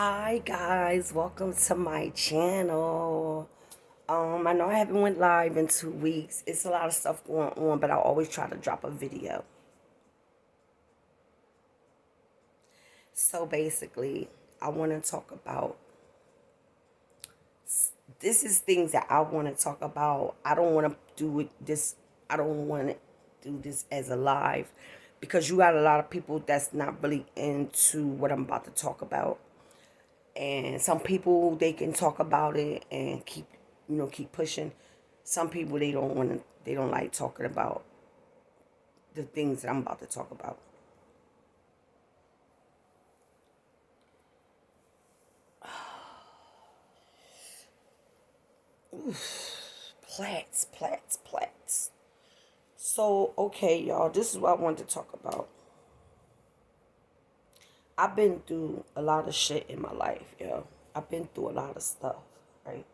Hi guys, welcome to my channel. I know I haven't went live in 2 weeks. It's a lot of stuff going on, but I always try to drop a video. So basically, I want to talk about this is things that I want to talk about. I don't want to do it this I don't want to do this as a live because you got a lot of people that's not really into what I'm about to talk about. And some people, they can talk about it and keep pushing. Some people, they don't like talking about the things that I'm about to talk about. Plats. So, okay, y'all, this is what I wanted to talk about. I've been through a lot of shit in my life, yo. I've been through a lot of stuff, right?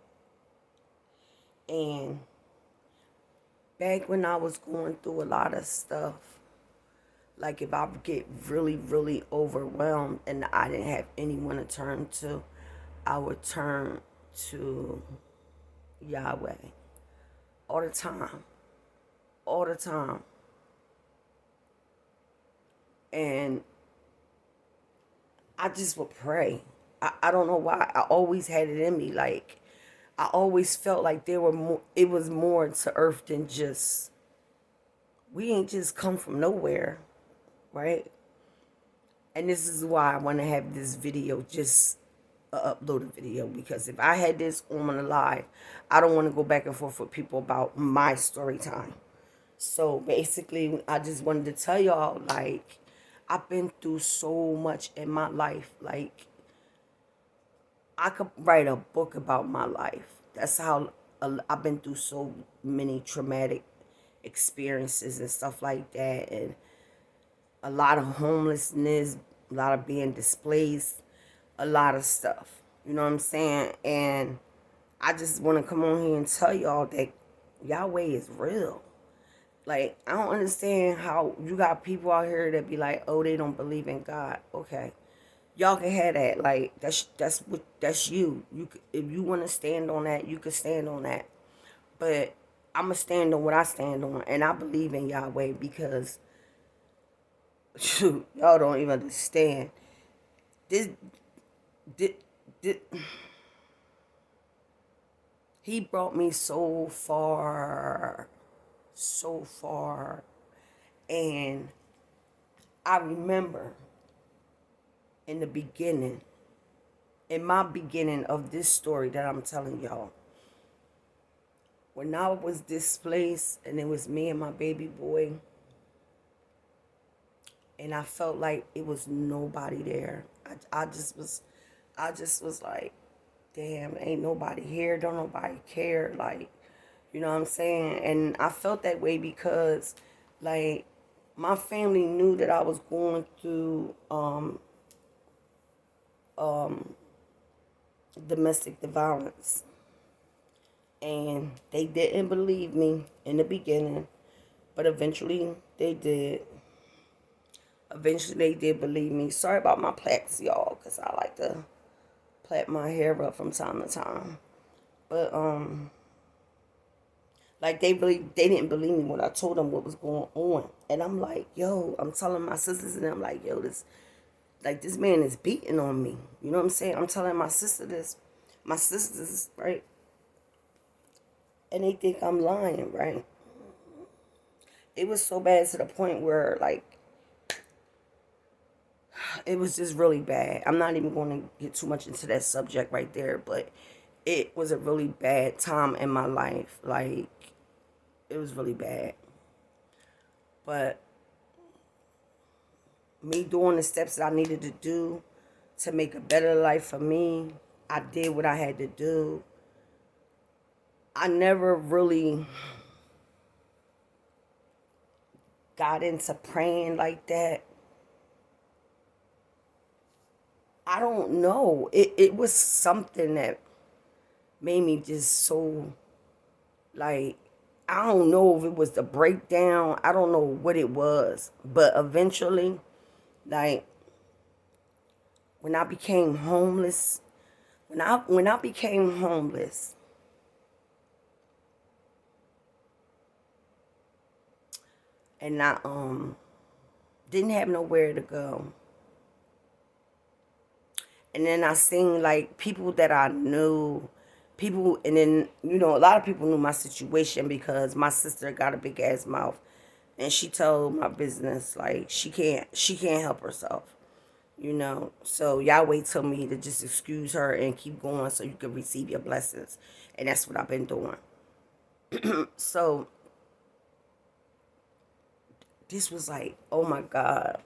And back when I was going through a lot of stuff, like if I would get really, really overwhelmed and I didn't have anyone to turn to, I would turn to Yahweh all the time, all the time. And I just would pray. I don't know why. I always had it in me. Like, I always felt like it was more to earth than just, we ain't just come from nowhere, right? And this is why I want to have this video, just a uploaded video, because if I had this on a live, I don't want to go back and forth with people about my story time. So basically, I just wanted to tell y'all, like, I've been through so much in my life. Like, I could write a book about my life. That's how I've been through so many traumatic experiences and stuff like that. And a lot of homelessness, a lot of being displaced, a lot of stuff. You know what I'm saying? And I just want to come on here and tell y'all that Yahweh is real. Like, I don't understand how you got people out here that be like, oh, they don't believe in God. Okay. Y'all can have that. Like, that's you. If you want to stand on that, you can stand on that. But I'm going to stand on what I stand on. And I believe in Yahweh because, shoot, y'all don't even understand. This, this, this, he brought me so far, so far. And I remember in the beginning, in my beginning of this story that I'm telling y'all, when I was displaced and it was me and my baby boy, and I felt like it was nobody there. I just was like, damn, ain't nobody here. Don't nobody care. Like, you know what I'm saying? And I felt that way because, like, my family knew that I was going through domestic violence. And they didn't believe me in the beginning, but eventually they did. Eventually they did believe me. Sorry about my plaits, y'all, because I like to plait my hair up from time to time. But like they didn't believe me when I told them what was going on. And I'm like, yo, I'm telling my sisters and I'm like, yo, this man is beating on me. You know what I'm saying? I'm telling my sister this. My sisters, right? And they think I'm lying, right? It was so bad to the point where, like, it was just really bad. I'm not even going to get too much into that subject right there, but it was a really bad time in my life. Like, it was really bad. But me doing the steps that I needed to do to make a better life for me, I did what I had to do. I never really got into praying like that. I don't know. It was something that made me just so, like, I don't know if it was the breakdown. I don't know what it was. But eventually, like, when I became homeless, when I became homeless, and I didn't have nowhere to go. And then I seen like people that I knew, people, and then a lot of people knew my situation because my sister got a big ass mouth, and she told my business like she can't help herself. So Yahweh told me to just excuse her and keep going so you can receive your blessings, and that's what I've been doing. So this was like, oh my God,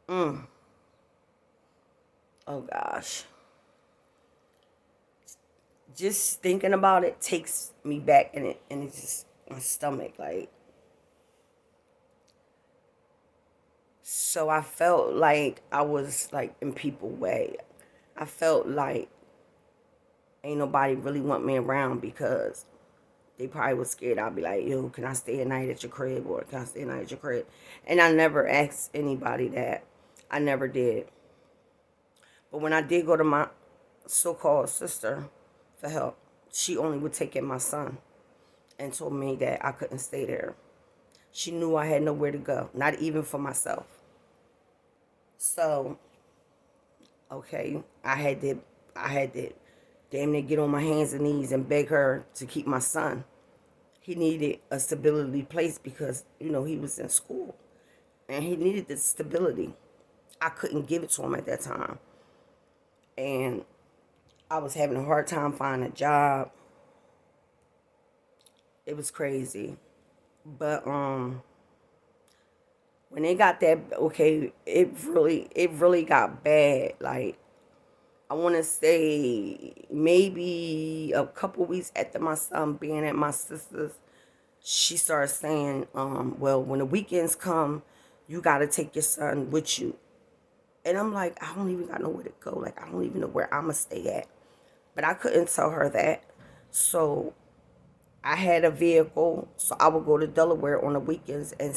oh gosh, just thinking about it takes me back, and it's just my stomach like. So I felt like I was like in people way. I felt like ain't nobody really want me around because they probably was scared. I'd be like, yo, can I stay a night at your crib, or can I stay a night at your crib? And I never asked anybody that. I never did. But when I did go to my so-called sister for help, she only would take in my son and told me that I couldn't stay there. She knew I had nowhere to go, not even for myself. So, okay, I had to damn near get on my hands and knees and beg her to keep my son. He needed a stability place because, he was in school and he needed the stability. I couldn't give it to him at that time. And I was having a hard time finding a job. It was crazy. But when they got that, okay, it really got bad. Like, I want to say maybe a couple weeks after my son being at my sister's, she started saying, well, when the weekends come, you got to take your son with you. And I'm like, I don't even got nowhere to go. Like, I don't even know where I'm going to stay at. But I couldn't tell her that. So I had a vehicle. So I would go to Delaware on the weekends and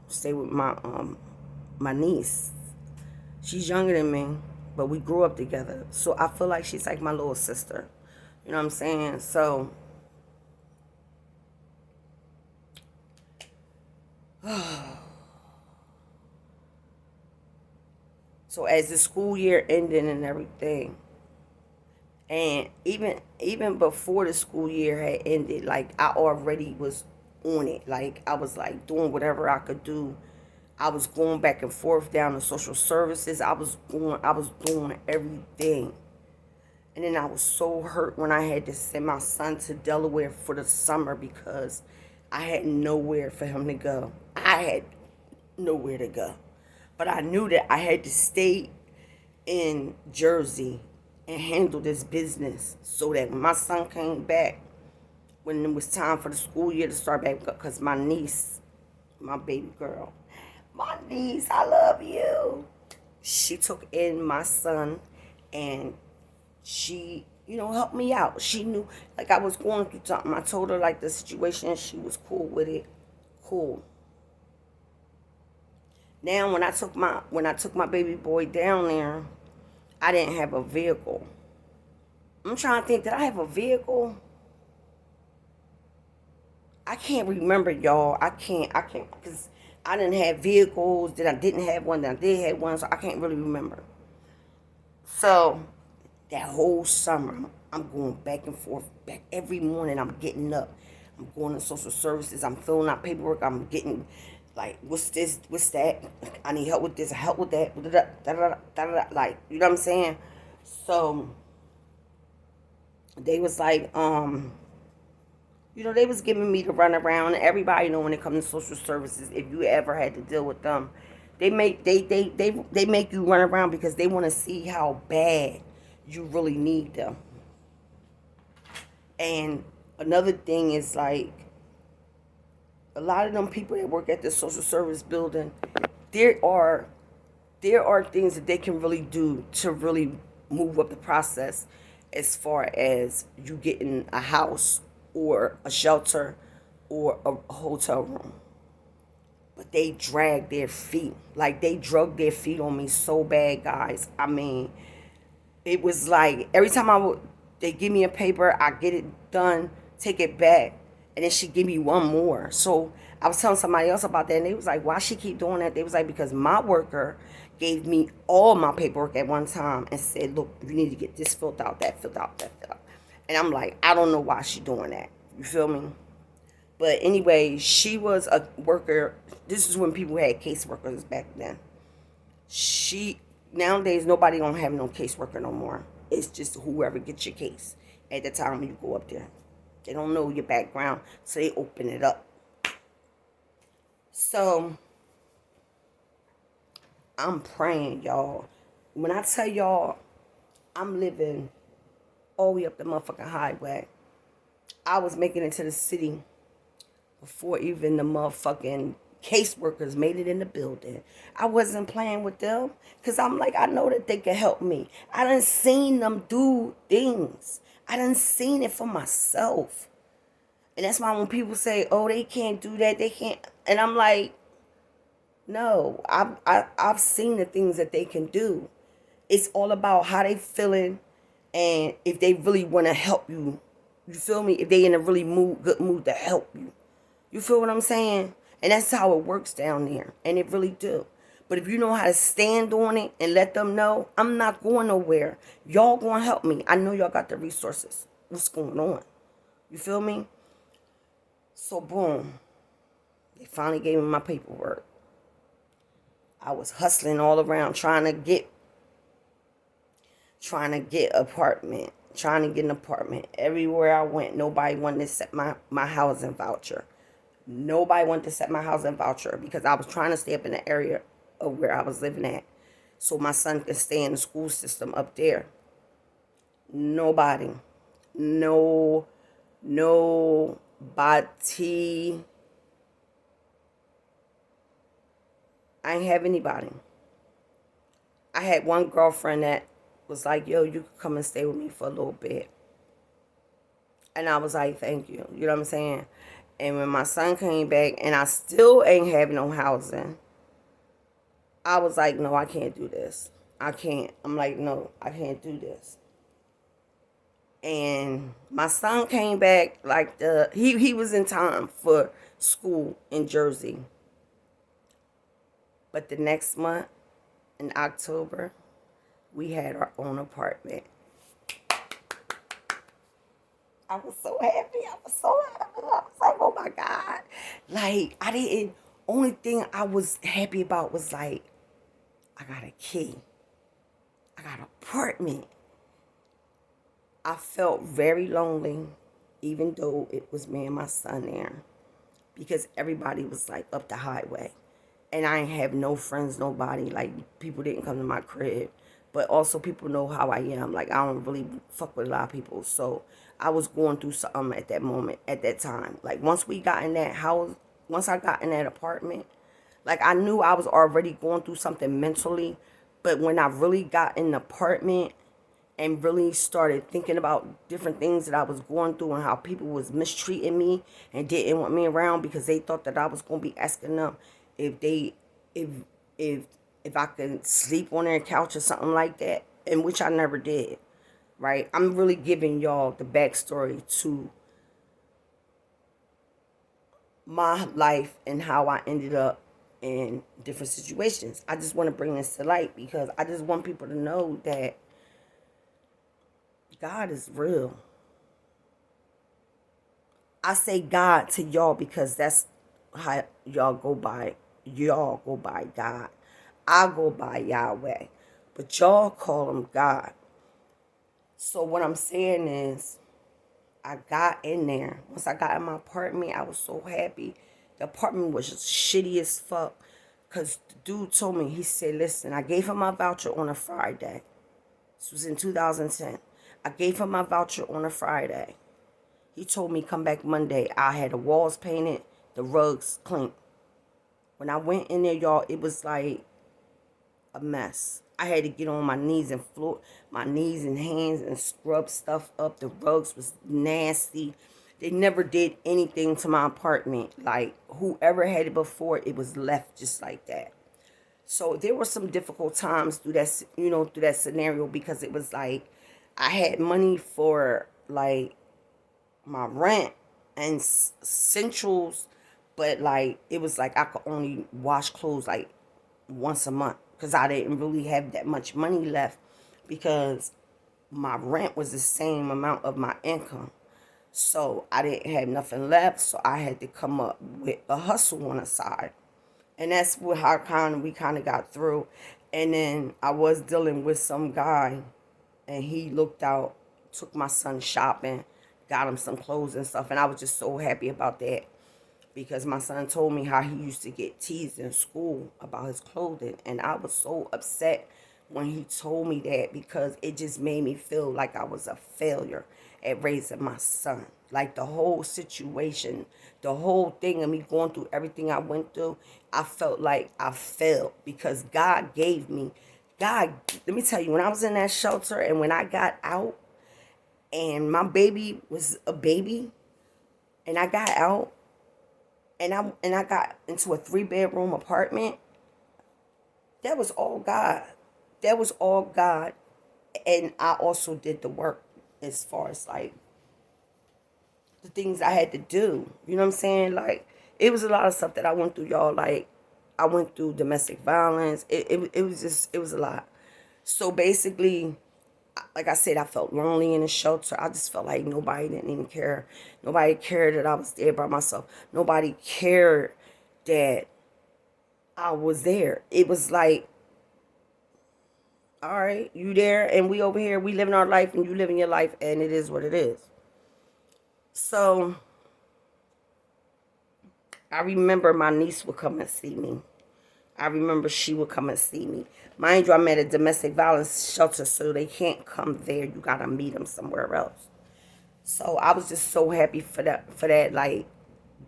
stay with my niece. She's younger than me, but we grew up together. So I feel like she's like my little sister. You know what I'm saying? So as the school year ended and everything, and even before the school year had ended, like I already was on it. Like I was like doing whatever I could do. I was going back and forth down to social services. I was doing everything. And then I was so hurt when I had to send my son to Delaware for the summer because I had nowhere for him to go. I had nowhere to go. But I knew that I had to stay in Jersey and handle this business so that when my son came back, when it was time for the school year to start back, because my niece, my baby girl, my niece, I love you. She took in my son and she, helped me out. She knew, like, I was going through something. I told her, like, the situation. She was cool with it. Cool. Now, when I took my baby boy down there, I didn't have a vehicle. I'm trying to think, did I have a vehicle? I can't remember, y'all. I can't, because I didn't have vehicles, then I didn't have one, then I did have one, so I can't really remember. So, that whole summer, I'm going back and forth, back every morning. I'm getting up. I'm going to social services. I'm filling out paperwork. I'm getting, like, what's this? What's that? I need help with this. Help with that. Like, you know what I'm saying? So, they was like, they was giving me to run around. Everybody know when it comes to social services, if you ever had to deal with them, they make you run around because they want to see how bad you really need them. And another thing is like a lot of them people that work at the social service building, there are things that they can really do to really move up the process as far as you getting a house or a shelter or a hotel room. but they dragged their feet. Like, they drug their feet on me so bad, guys. I mean, it was like every time they give me a paper, I get it done, take it back, and then she give me one more. So I was telling somebody else about that, and they was like, "Why she keep doing that?" They was like, "Because my worker gave me all my paperwork at one time and said, look, you need to get this filled out, that filled out, that filled out." And I'm like, I don't know why she doing that. You feel me? But anyway, she was a worker. This is when people had caseworkers back then. She Nowadays nobody don't have no caseworker no more. It's just whoever gets your case at the time when you go up there. They don't know your background, so they open it up. So I'm praying, y'all. When I tell y'all I'm living all the way up the motherfucking highway, I was making it to the city before even the motherfucking caseworkers made it in the building. I wasn't playing with them because I'm like, I know that they can help me. I done seen them do things. I done seen it for myself. And that's why when people say, oh, they can't do that, they can't. And I'm like, no, I've seen the things that they can do. It's all about how they feeling and if they really want to help you. You feel me? If they in a really good mood to help you. You feel what I'm saying? And that's how it works down there. And it really do. But if you know how to stand on it and let them know, I'm not going nowhere. Y'all going to help me. I know y'all got the resources. What's going on? You feel me? So boom. They finally gave me my paperwork. I was hustling all around trying to get apartment. Trying to get an apartment. Everywhere I went, nobody wanted to set my housing voucher. Nobody wanted to set my housing voucher because I was trying to stay up in the area of where I was living at so my son could stay in the school system up there. Nobody. Nobody. I ain't have anybody. I had one girlfriend that was like, yo, you could come and stay with me for a little bit. And I was like, thank you. You know what I'm saying? And when my son came back and I still ain't having no housing, I was like, no, I can't do this. I can't. I'm like, no, I can't do this. And my son came back like he was in time for school in Jersey. But the next month, in October, we had our own apartment. I was so happy. I was like, oh my God. Like, only thing I was happy about was like, I got a key. I got an apartment. I felt very lonely, even though it was me and my son there, because everybody was like up the highway. And I ain't have no friends, nobody. Like, people didn't come to my crib. But also, people know how I am. Like, I don't really fuck with a lot of people. So, I was going through something at that moment, at that time. Like, once we got in that house, once I got in that apartment, like, I knew I was already going through something mentally. But when I really got in the apartment and really started thinking about different things that I was going through and how people was mistreating me and didn't want me around because they thought that I was going to be asking them if they if if if I could sleep on their couch or something like that, and which I never did. Right? I'm really giving y'all the backstory to my life and how I ended up in different situations. I just want to bring this to light because I just want people to know that God is real. I say God to y'all because that's how y'all go by. Y'all go by God. I go by Yahweh. But y'all call him God. So what I'm saying is, I got in there. Once I got in my apartment, I was so happy. The apartment was just shitty as fuck. Because the dude told me, he said, listen, I gave him my voucher on a Friday. This was in 2010. I gave him my voucher on a Friday. He told me come back Monday. I had the walls painted, the rugs cleaned. When I went in there, y'all, it was like a mess. I had to get on my knees and hands and scrub stuff up. The rugs was nasty. They never did anything to my apartment. Like, whoever had it before, it was left just like that. So there were some difficult times through that, through that scenario, because it was like I had money for like my rent and centrals, but like it was like I could only wash clothes like once a month because I didn't really have that much money left, because my rent was the same amount of my income. So I didn't have nothing left, so I had to come up with a hustle on the side. And that's what how we kind of got through. And then I was dealing with some guy, and he looked out, took my son shopping, got him some clothes and stuff, and I was just so happy about that, because my son told me how he used to get teased in school about his clothing, and I was so upset when he told me that, because it just made me feel like I was a failure at raising my son. Like the whole situation, the whole thing of me going through everything I went through, I felt like I failed, because God gave me, God, let me tell you, when I was in that shelter and when I got out and my baby was a baby and I got out and I got into a 3-bedroom apartment, that was all God. That was all God. And I also did the work as far as like the things I had to do. You know what I'm saying? Like, it was a lot of stuff that I went through, y'all. Like, I went through domestic violence. It was a lot. So basically, like I said, I felt lonely in the shelter. I just felt like nobody didn't even care. Nobody cared that I was there by myself. Nobody cared that I was there. It was like, all right, you there and we over here, we living our life and you living your life, and it is what it is. So I remember my niece would come and see me. I remember she would come and see me. Mind you, I'm at a domestic violence shelter, so they can't come there. You gotta meet them somewhere else. So I was just so happy for that, like,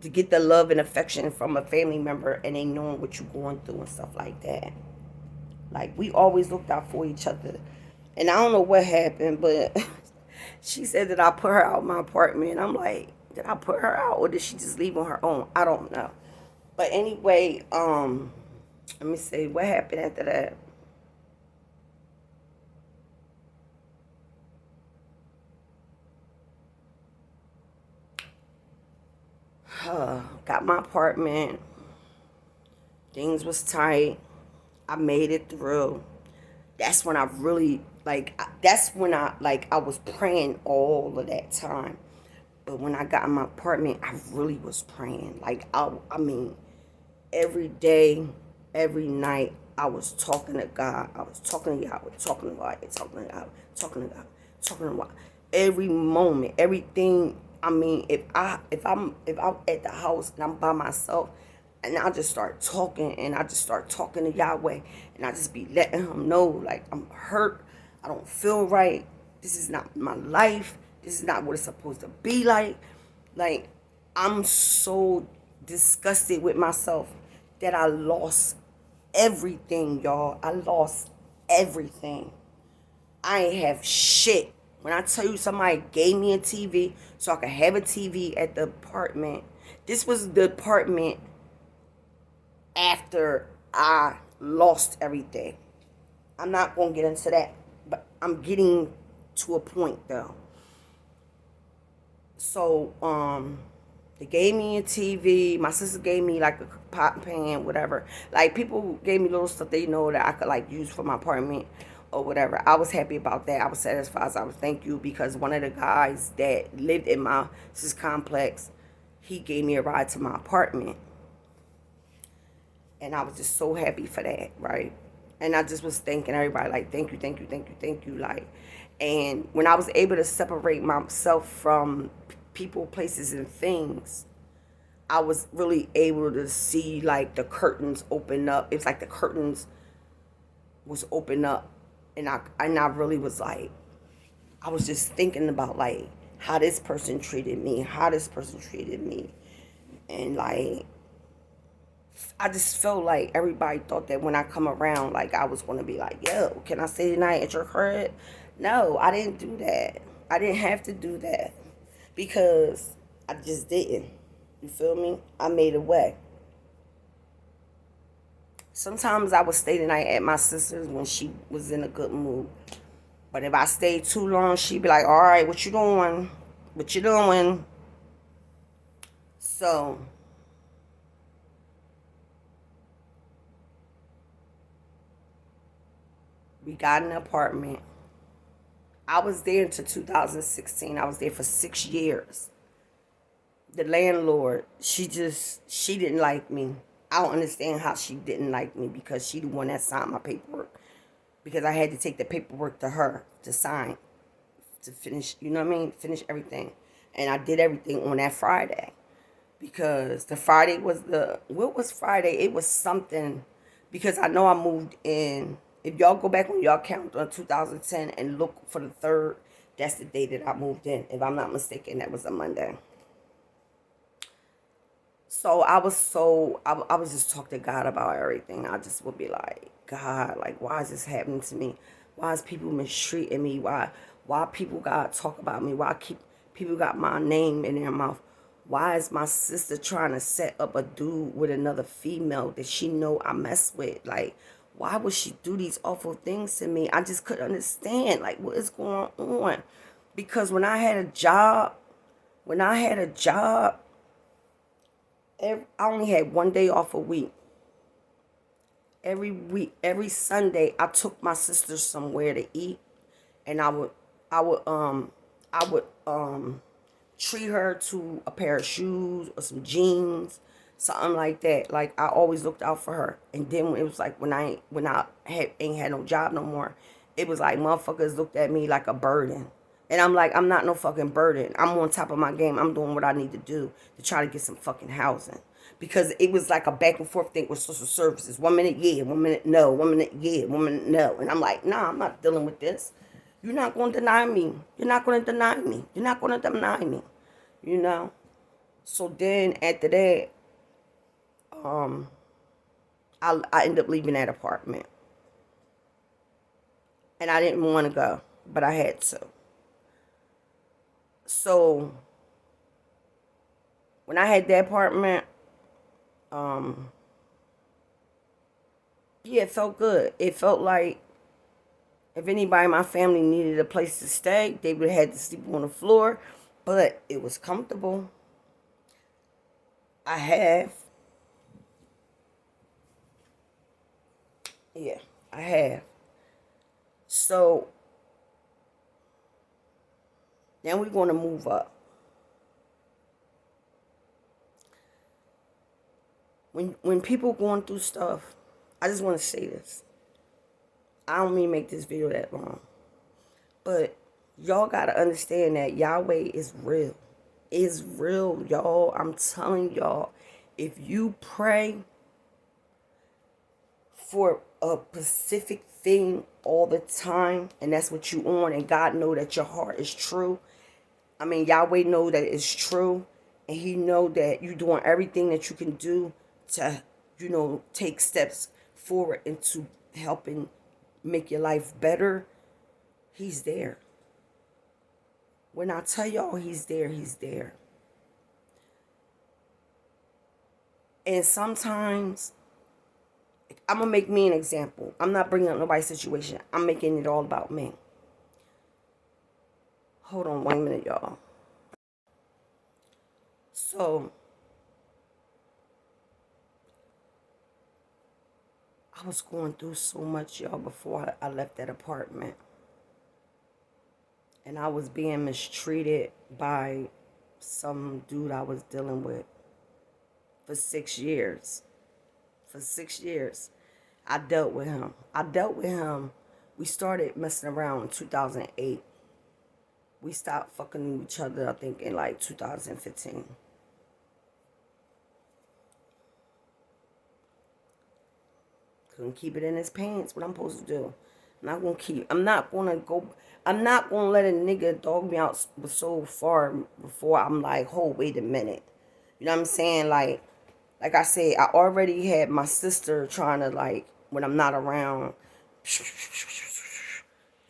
to get the love and affection from a family member and they knowing what you're going through and stuff like that. Like, we always looked out for each other. And I don't know what happened, but she said that I put her out of my apartment. I'm like, did I put her out or did she just leave on her own? I don't know. But anyway, let me see what happened after that. Got my apartment. Things was tight. I made it through. That's when I really, like, that's when I was praying all of that time. But when I got in my apartment, I really was praying. Like, I mean, every day, every night, I was talking to God. I was talking to Yahweh, talking to God, talking to God, talking to God, talking to God. Every moment, everything. I mean, if I'm at the house and I'm by myself, and I just start talking, and I just start talking to Yahweh, and I just be letting him know, like, I'm hurt, I don't feel right, this is not my life, this is not what it's supposed to be like. Like, I'm so disgusted with myself that I lost everything, y'all. I lost everything. I ain't have shit. When I tell you somebody gave me a TV so I could have a TV at the apartment, this was the apartment after I lost everything. I'm not going to get into that, but I'm getting to a point though. So, they gave me a TV. My sister gave me like a pot and pan, whatever. Like, people gave me little stuff they know that I could like use for my apartment or whatever. I was happy about that. I was satisfied. I was thank you, because one of the guys that lived in my sister's complex, he gave me a ride to my apartment. And I was just so happy for that, right? And I just was thanking everybody, like, thank you, thank you, thank you, thank you. Like, and when I was able to separate myself from people, places, and things, I was really able to see, like, the curtains open up. It's like the curtains was open up. And I really was like, I was just thinking about, like, how this person treated me, how this person treated me. And, like, I just felt like everybody thought that when I come around, like, I was going to be like, yo, can I stay tonight at your crib? No, I didn't do that. I didn't have to do that, because I just didn't. You feel me? I made a way. Sometimes I would stay the night at my sister's when she was in a good mood. But if I stayed too long, she'd be like, all right, what you doing? What you doing? So, we got an apartment. I was there until 2016. I was there for 6 years. The landlord, she didn't like me. I don't understand how she didn't like me because she the one that signed my paperwork. Because I had to take the paperwork to her to sign, to finish, you know what I mean? Finish everything. And I did everything on that Friday. Because the Friday was what was Friday? It was something, because I know I moved in. If y'all go back on y'all count on 2010 and look for the 3rd, that's the day that I moved in. If I'm not mistaken, that was a Monday. So I was just talking to God about everything. I just would be like, God, like, why is this happening to me? Why is people mistreating me? Why people got to talk about me? Why keep people got my name in their mouth? Why is my sister trying to set up a dude with another female that she know I mess with? Like, why would she do these awful things to me? I just couldn't understand, like, what is going on? Because when I had a job, I only had one day off a week. Every week, every Sunday, I took my sister somewhere to eat, and I would, I would, treat her to a pair of shoes or some jeans, something like that. Like, I always looked out for her. And then it was like ain't had no job no more, it was like motherfuckers looked at me like a burden. And I'm like, I'm not no fucking burden. I'm on top of my game. I'm doing what I need to do to try to get some fucking housing. Because it was like a back and forth thing with social services. 1 minute, yeah. 1 minute, no. 1 minute, yeah. 1 minute, no. And I'm like, nah, I'm not dealing with this. You're not going to deny me. You're not going to deny me. You're not going to deny me. You know? So then after that, um, I ended up leaving that apartment. And I didn't want to go, but I had to. So when I had that apartment, um, yeah, it felt good. It felt like if anybody in my family needed a place to stay, they would have had to sleep on the floor. But it was comfortable. I have. Yeah, I have. So now we're going to move up. When people going through stuff, I just want to say this. I don't mean make this video that long. But y'all got to understand that Yahweh is real. It's real, y'all. I'm telling y'all. If you pray for a specific thing all the time, and that's what you on, and God know that your heart is true. I mean, Yahweh know that it's true, and He know that you're doing everything that you can do to, take steps forward into helping make your life better. He's there. When I tell y'all He's there, He's there. And sometimes, I'm going to make me an example. I'm not bringing up nobody's situation. I'm making it all about me. Hold on 1 minute, y'all. So, I was going through so much, y'all, before I left that apartment. And I was being mistreated by some dude I was dealing with for 6 years. For 6 years, I dealt with him. We started messing around in 2008. We stopped fucking each other, I think, in like 2015. Couldn't keep it in his pants. What I'm supposed to do? I'm not gonna let a nigga dog me out so far before I'm like, oh, wait a minute. You know what I'm saying? Like I said, I already had my sister trying to, like, when I'm not around,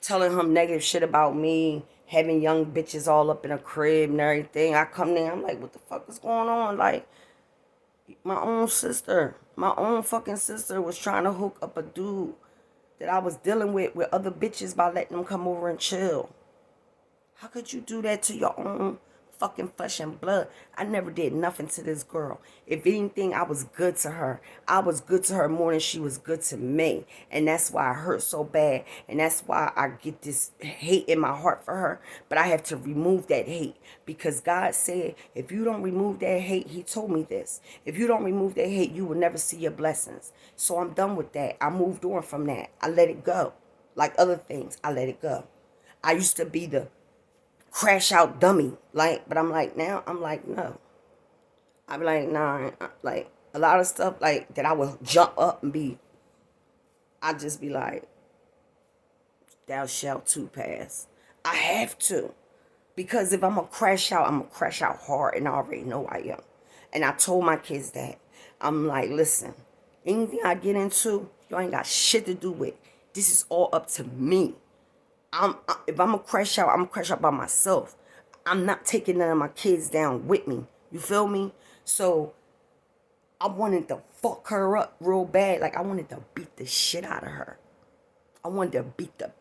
telling him negative shit about me, having young bitches all up in a crib and everything. I come there, I'm like, what the fuck is going on? Like, my own fucking sister was trying to hook up a dude that I was dealing with other bitches by letting them come over and chill. How could you do that to your own fucking flesh and blood? I never did nothing to this girl. If anything, I was good to her. I was good to her more than she was good to me. And that's why I hurt so bad. And that's why I get this hate in my heart for her. But I have to remove that hate. Because God said, if you don't remove that hate, he told me this. If you don't remove that hate, you will never see your blessings. So I'm done with that. I moved on from that. I let it go. Like other things, I let it go. I used to be the crash out dummy, like, but I'm like, now I'm like, no. I'm like, nah. Like a lot of stuff like that I will jump up and be, I just be like, thou shalt too pass. I have to, because if I'm gonna crash out, I'm gonna crash out hard, and I already know I am. And I told my kids that. I'm like, listen, anything I get into, you ain't got shit to do with. This is all up to me. If I'm gonna crash out, I'm gonna crash out by myself. I'm not taking none of my kids down with me. You feel me? So I wanted to fuck her up real bad. Like I wanted to beat the shit out of her. I wanted to beat the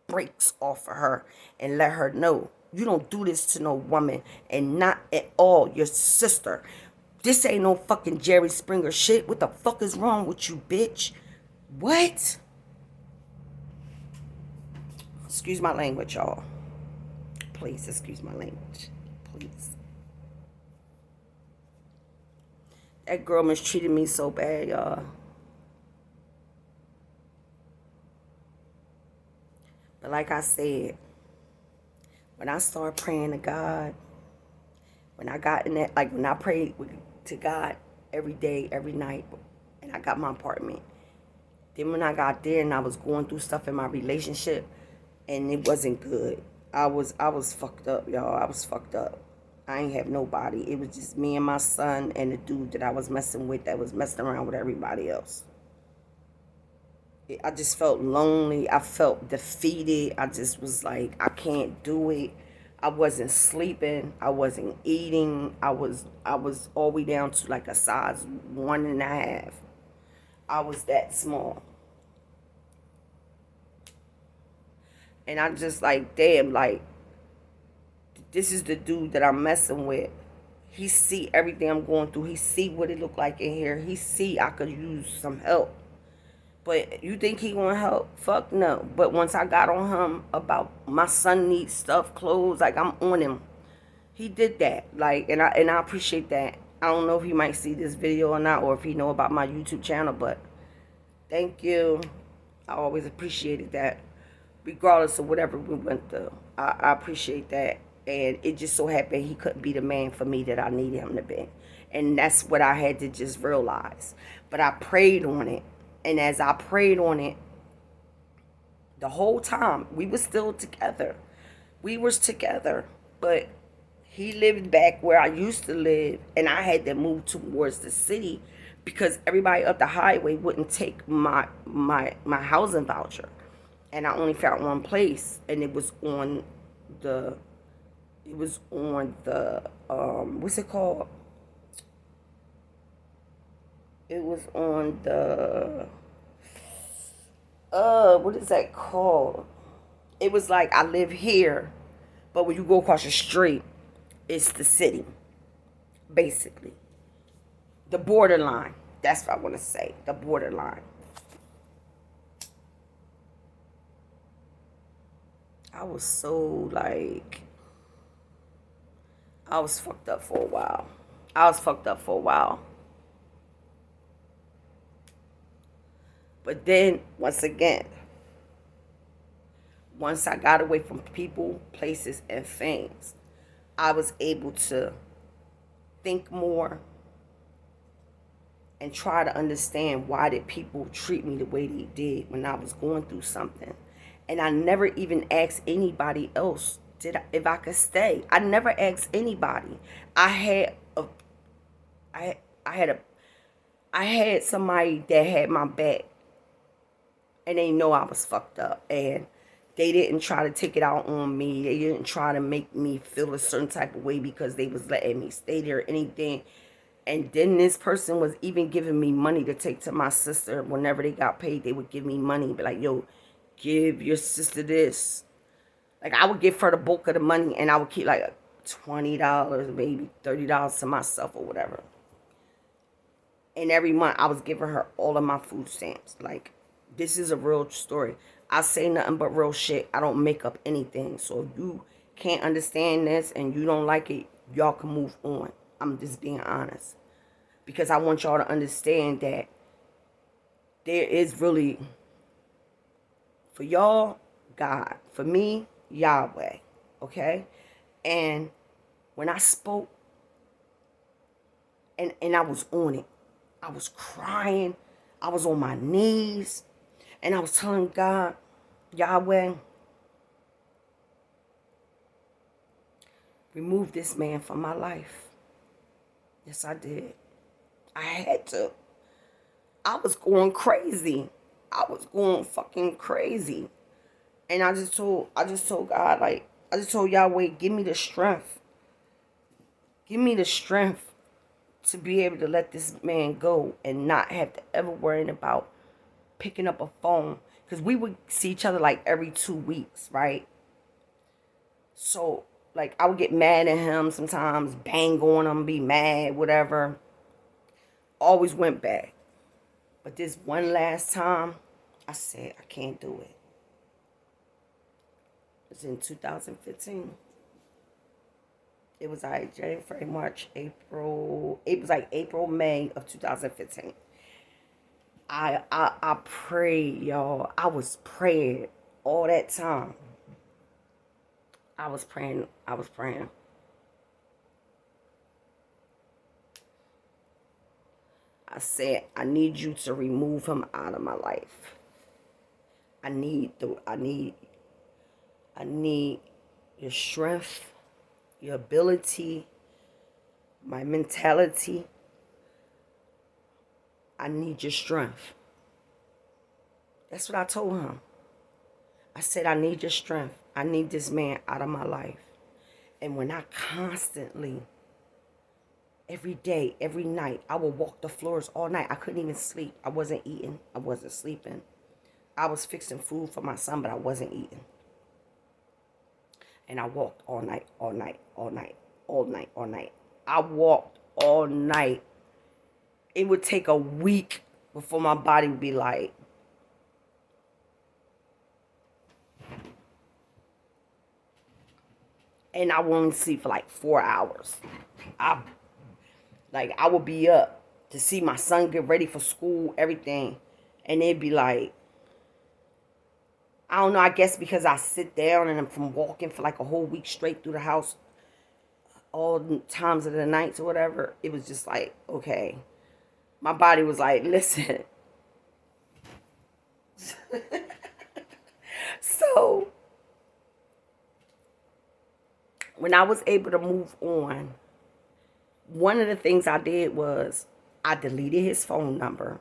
brakes off of her and let her know you don't do this to no woman, and not at all your sister. This ain't no fucking Jerry Springer shit. What the fuck is wrong with you, bitch? What? Excuse my language, y'all. Please excuse my language. Please. That girl mistreated me so bad, y'all. But like I said, when I started praying to God, when I got in that, like when I prayed to God every day, every night, and I got my apartment. Then when I got there and I was going through stuff in my relationship, and it wasn't good. I was fucked up, y'all. I was fucked up. I ain't have nobody. It was just me and my son and the dude that I was messing with that was messing around with everybody else. I just felt lonely. I felt defeated. I just was like, I can't do it. I wasn't sleeping. I wasn't eating. I was all the way down to like a size 1.5. I was that small. And I just like, damn, like, this is the dude that I'm messing with. He see everything I'm going through. He see what it look like in here. He see I could use some help. But you think he gonna help? Fuck no. But once I got on him about my son needs stuff, clothes, like I'm on him. He did that. Like, and I appreciate that. I don't know if he might see this video or not, or if he know about my YouTube channel, but thank you. I always appreciated that. Regardless of whatever we went through. I appreciate that. And it just so happened he couldn't be the man for me that I needed him to be. And that's what I had to just realize. But I prayed on it. And as I prayed on it, the whole time, we were still together. We was together. But he lived back where I used to live. And I had to move towards the city because everybody up the highway wouldn't take my housing voucher. And I only found one place, and it was on the what's it called? It was on the what is that called? It was like, I live here, but when you go across the street, it's the city, basically. The borderline. That's what I want to say. The borderline. I was so like, I was fucked up for a while. But then, once again, once I got away from people, places, and things, I was able to think more and try to understand why did people treat me the way they did when I was going through something. And I never even asked anybody else if I could stay. I never asked anybody. I had somebody that had my back, and they know I was fucked up, and They didn't try to take it out on me. They didn't try to make me feel a certain type of way because they was letting me stay there or anything. And then this person was even giving me money to take to my sister. Whenever they got paid, they would give me money. Be like, yo, give your sister this. Like, I would give her the bulk of the money, and I would keep like $20, maybe $30 to myself or whatever. And every month, I was giving her all of my food stamps. Like, this is a real story. I say nothing but real shit. I don't make up anything. So if you can't understand this and you don't like it, y'all can move on. I'm just being honest. Because I want y'all to understand that there is really, for y'all, God. For me, Yahweh. Okay? And when I spoke, and I was on it, I was crying. I was on my knees. And I was telling God, Yahweh, remove this man from my life. Yes, I did. I had to. I was going crazy. I was going fucking crazy. And I just told God, like, I just told Yahweh, give me the strength. Give me the strength to be able to let this man go and not have to ever worry about picking up a phone. Because we would see each other like every 2 weeks, right? So, like, I would get mad at him sometimes, bang on him, be mad, whatever. Always went back. But this one last time, I said, I can't do it. It was in 2015. It was like January, March, April. It was like April, May of 2015. I prayed, y'all. I was praying all that time. I was praying. I said, I need you to remove him out of my life. I need your strength, your ability, my mentality. I need your strength. That's what I told him. I said, I need your strength. I need this man out of my life. And when I constantly, every day, every night, I would walk the floors all night. I couldn't even sleep. I wasn't eating. I wasn't sleeping. I was fixing food for my son, but I wasn't eating. And I walked all night, all night, all night, all night, all night. I walked all night. It would take a week before my body would be like, and I would only sleep for like 4 hours. I would be up to see my son get ready for school, everything. And it'd be like, I don't know, I guess because I sit down and I'm from walking for like a whole week straight through the house, all times of the nights or whatever, it was just like, okay. My body was like, listen. So, when I was able to move on, one of the things I did was I deleted his phone number.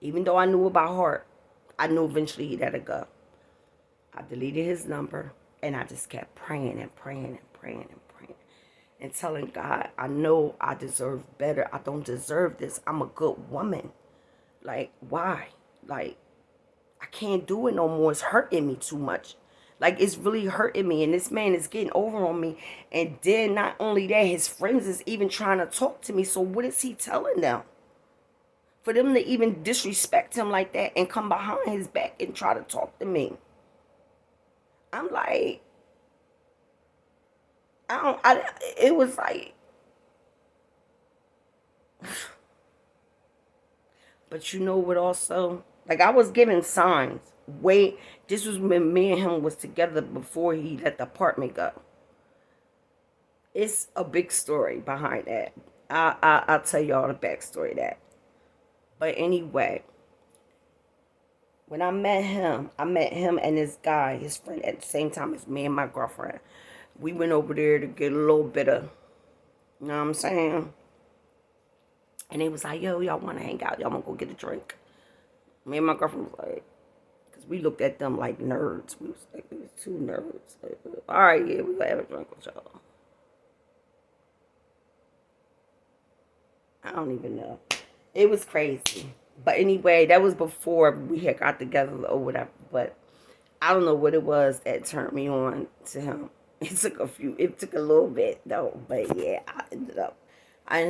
Even though I knew about heart, I knew eventually he'd had to go. I deleted his number, and I just kept praying and praying and praying and praying and telling God, I know I deserve better. I don't deserve this. I'm a good woman. Like, why? Like, I can't do it no more. It's hurting me too much. Like, it's really hurting me. And this man is getting over on me. And then not only that, his friends is even trying to talk to me. So what is he telling them? For them to even disrespect him like that and come behind his back and try to talk to me. I'm like, it was like, but you know what also? Like, I was giving signs. Wait, this was when me and him was together before he let the apartment go. It's a big story behind that. I'll tell y'all the backstory of that. But anyway, when I met him and this guy, his friend, at the same time as me and my girlfriend. We went over there to get a little bit of, you know what I'm saying? And they was like, yo, y'all want to hang out? Y'all want to go get a drink? Me and my girlfriend was like, We looked at them like nerds. We was like, we was two nerds. Like, all right, yeah, we gonna have a drink with y'all. I don't even know. It was crazy. But anyway, that was before we had got together or whatever. But I don't know what it was that turned me on to him. It took a little bit though. But yeah, I ended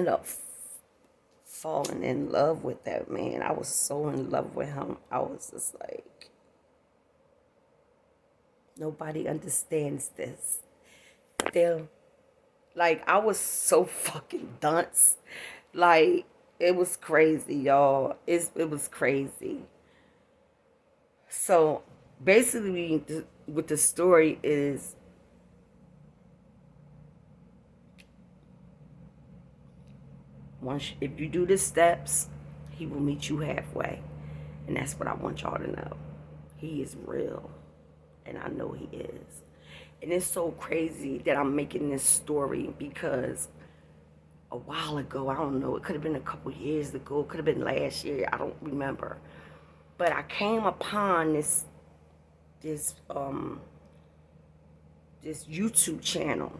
up falling in love with that man. I was so in love with him. I was just like, nobody understands this. Still, like, I was so fucking dunce. Like, it was crazy, y'all. It was crazy. So, basically, what the story is, if you do the steps, he will meet you halfway. And that's what I want y'all to know. He is real. And I know he is. And it's so crazy that I'm making this story because a while ago, I don't know, it could have been a couple years ago, it could have been last year, I don't remember. But I came upon this this YouTube channel,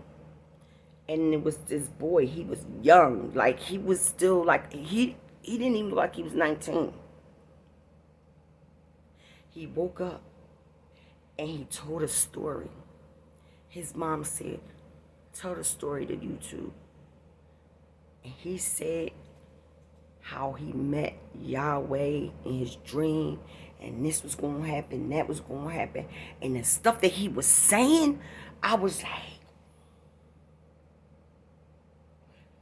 and it was this boy. He was young, like he was still like he didn't even look like he was 19. He woke up and he told a story. His mom said, "Tell the story to YouTube." And he said how he met Yahweh in his dream, and this was going to happen, that was going to happen. And the stuff that he was saying, I was like,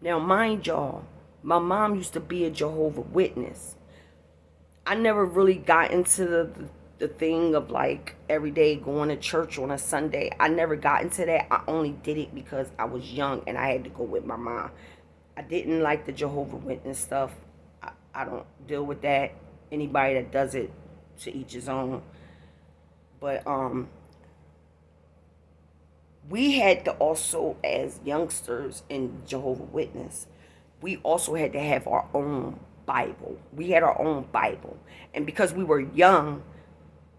now mind y'all, my mom used to be a Jehovah's Witness. I never really got into the thing of like every day going to church on a Sunday. I never got into that. I only did it because I was young and I had to go with my mom. I didn't like the Jehovah's Witness stuff. I don't deal with that. Anybody that does it, to each his own. But we had to also, as youngsters in Jehovah's Witness, we also had to have our own Bible. We had our own Bible. And because we were young,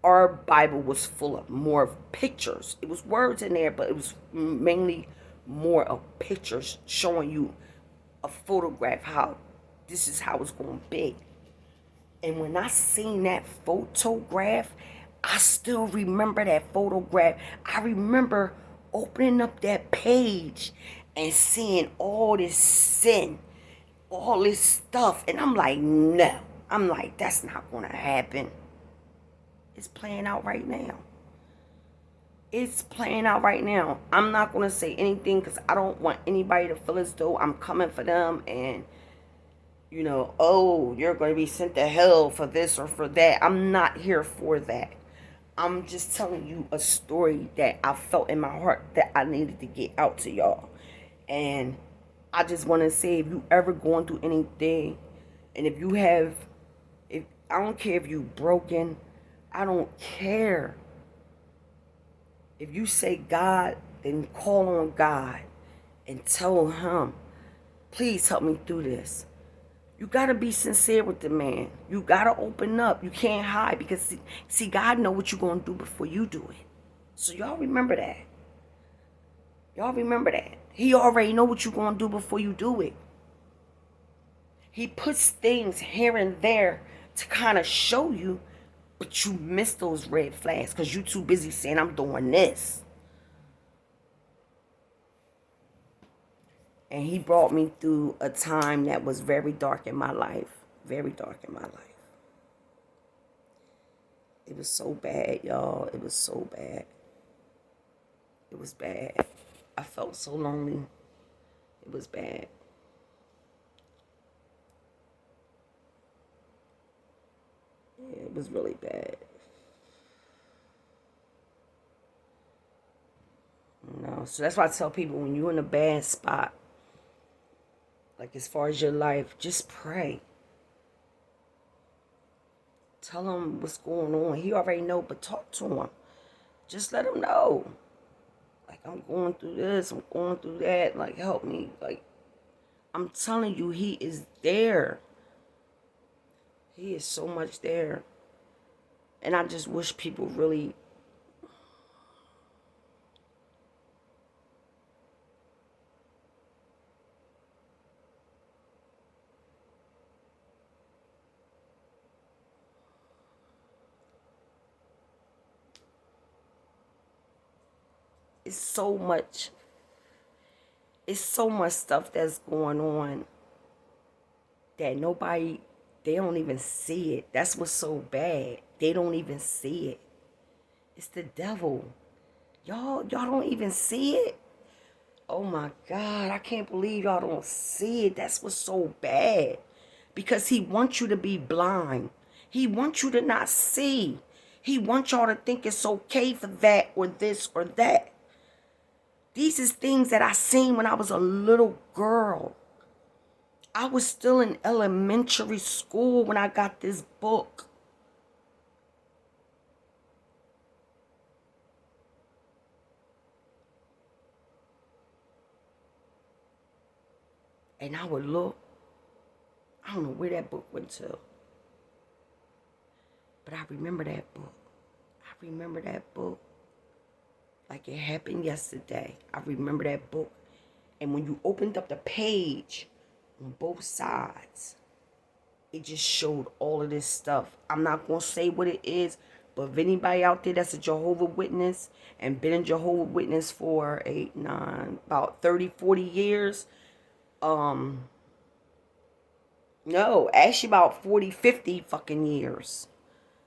our Bible was full of more of pictures. It was words in there, but it was mainly more of pictures showing you a photograph, how this is how it's going to be. And when I seen that photograph, I still remember that photograph. I remember opening up that page and seeing all this sin, all this stuff. And I'm like, no. I'm like, that's not going to happen. It's playing out right now. It's playing out right now. I'm not going to say anything because I don't want anybody to feel as though I'm coming for them and, you know, oh, you're going to be sent to hell for this or for that. I'm not here for that. I'm just telling you a story that I felt in my heart that I needed to get out to y'all. And I just want to say, if you ever going through anything, and if you have, if I don't care if you broken, I don't care. If you say God, then call on God and tell him, please help me through this. You got to be sincere with the man. You got to open up. You can't hide because, see, God know what you're going to do before you do it. So y'all remember that. Y'all remember that. He already know what you're going to do before you do it. He puts things here and there to kind of show you, but you miss those red flags because you're too busy saying, I'm doing this. And he brought me through a time that was very dark in my life. Very dark in my life. It was so bad, y'all. It was so bad. It was bad. I felt so lonely. It was bad. Yeah, it was really bad. No, so that's why I tell people, when you're in a bad spot, like as far as your life, just pray. Tell him what's going on. He already know, but talk to him. Just let him know. Like, I'm going through this, I'm going through that. Like, help me. Like, I'm telling you, he is there. He is so much there. And I just wish people really, it's so much, it's so much stuff that's going on that nobody, they don't even see it. That's what's so bad. They don't even see it. It's the devil. Y'all don't even see it. Oh my God, I can't believe y'all don't see it. That's what's so bad. Because he wants you to be blind. He wants you to not see. He wants y'all to think it's okay for that or this or that. These is things that I seen when I was a little girl. I was still in elementary school when I got this book. And I would look. I don't know where that book went to. But I remember that book. I remember that book like it happened yesterday. I remember that book. And when you opened up the page on both sides, it just showed all of this stuff. I'm not going to say what it is, but if anybody out there that's a Jehovah Witness and been a Jehovah Witness for 8, 9, about 30, 40 years, no, actually about 40, 50 fucking years.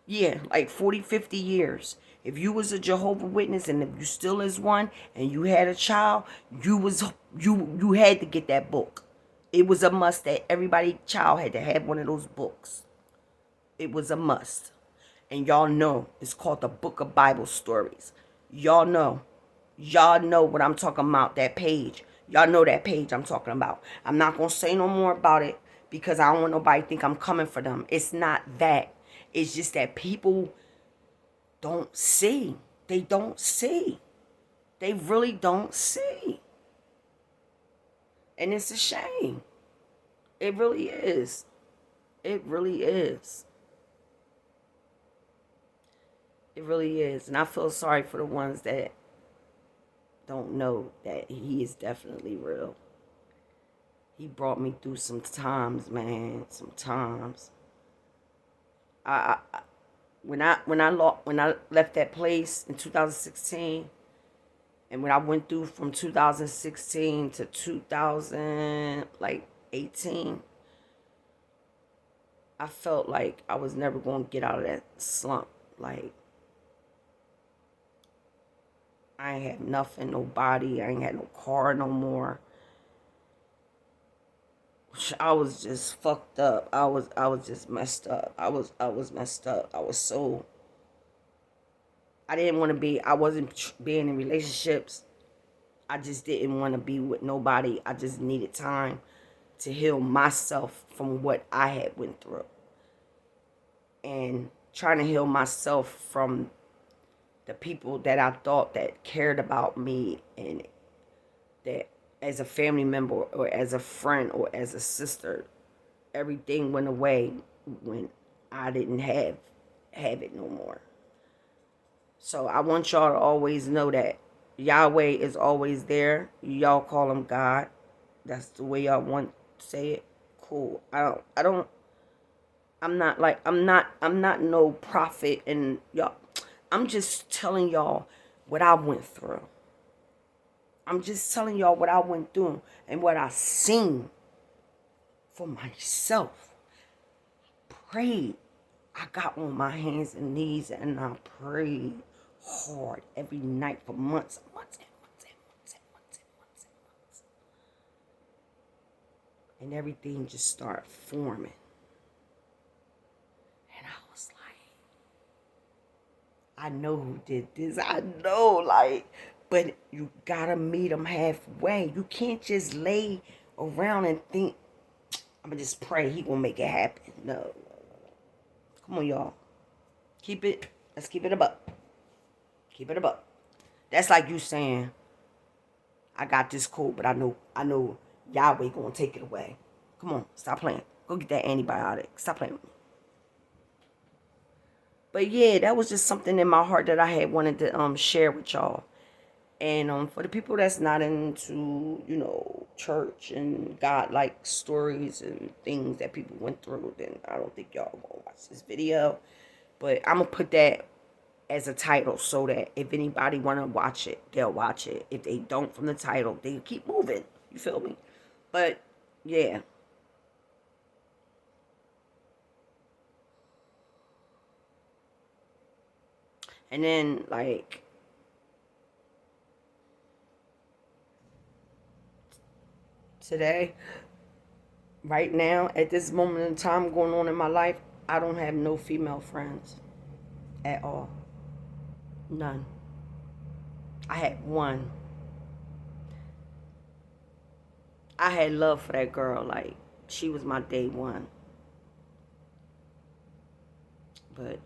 Yeah, like 40, 50 years. If you was a Jehovah Witness and if you still is one and you had a child, you had to get that book. It was a must that everybody child had to have one of those books. It was a must. And y'all know it's called the Book of Bible Stories. Y'all know. Y'all know what I'm talking about, that page. Y'all know that page I'm talking about. I'm not going to say no more about it because I don't want nobody to think I'm coming for them. It's not that. It's just that people don't see. They don't see. They really don't see. And it's a shame. It really is. It really is. It really is. And I feel sorry for the ones that don't know that he is definitely real. He brought me through some times, man. Some times. I when I left that place in 2016, and when I went through from 2016 to 2018, I felt like I was never going to get out of that slump. Like, I ain't had nothing, nobody. I ain't had no car no more. I was just fucked up. I was just messed up. I was messed up. I didn't want to be, I wasn't being in relationships. I just didn't want to be with nobody. I just needed time to heal myself from what I had went through. And trying to heal myself from the people that I thought that cared about me and that as a family member or as a friend or as a sister, everything went away when I didn't have it no more. So I want y'all to always know that Yahweh is always there. Y'all call him God. That's the way y'all want to say it. Cool. I'm not no prophet and y'all. I'm just telling y'all what I went through. I'm just telling y'all what I went through and what I seen for myself. Prayed. I got on my hands and knees and I prayed hard every night for months and months and months and months and months and months and months. And everything just started forming. And I was like, I know who did this. I know, like, but you gotta meet them halfway. You can't just lay around and think, I'm gonna just pray he gonna make it happen. No. Come on, y'all. Let's keep it up. Keep it up. That's like you saying, I got this cold, but I know Yahweh gonna take it away. Come on, stop playing. Go get that antibiotic. Stop playing with me. But yeah, that was just something in my heart that I had wanted to share with y'all. And for the people that's not into, church and God like stories and things that people went through, then I don't think y'all gonna watch this video. But I'm gonna put that as a title so that if anybody wanna watch it, they'll watch it. If they don't from the title, they keep moving. You feel me? But yeah. And then like today, right now, at this moment in time going on in my life, I don't have no female friends at all. None. I had one. I had love for that girl. Like, she was my day one. But,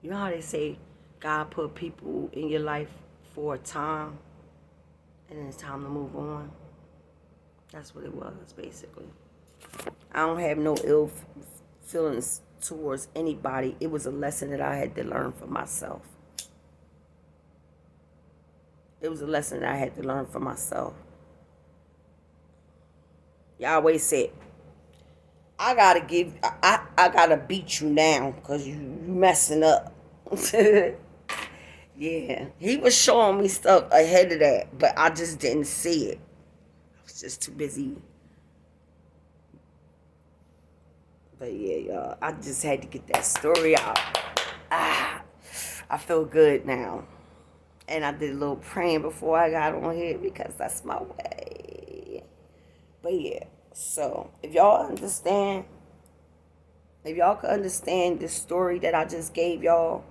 you know how they say God put people in your life for a time and then it's time to move on? That's what it was, basically. I don't have no ill feelings towards anybody. It was a lesson that I had to learn for myself. It was a lesson that I had to learn for myself. Yahweh said, I gotta beat you now because you messing up. Yeah, he was showing me stuff ahead of that, but I just didn't see it. I was just too busy. But yeah, y'all, I just had to get that story out. Ah, I feel good now. And I did a little praying before I got on here because that's my way. But yeah, so if y'all could understand the story that I just gave y'all,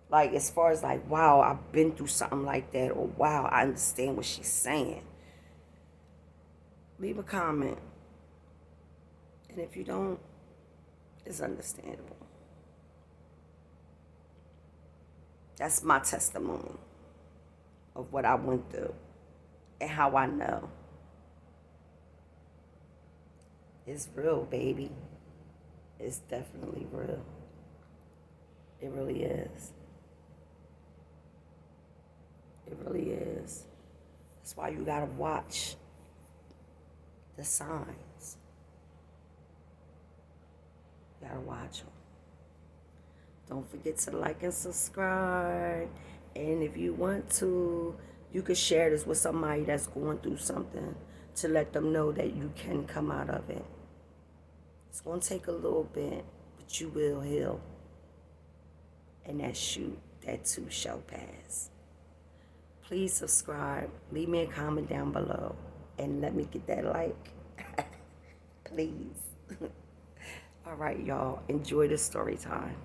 like as far as like, wow, I've been through something like that, or wow, I understand what she's saying, leave a comment. And if you don't, it's understandable. That's my testimony of what I went through and how I know. It's real, baby. It's definitely real. It really is. It really is. That's why you gotta watch the signs. You gotta watch them. Don't forget to like and subscribe. And if you want to, you can share this with somebody that's going through something to let them know that you can come out of it. It's going to take a little bit, but you will heal. And that too shall pass. Please subscribe. Leave me a comment down below. And let me get that like. Please. All right, y'all. Enjoy the story time.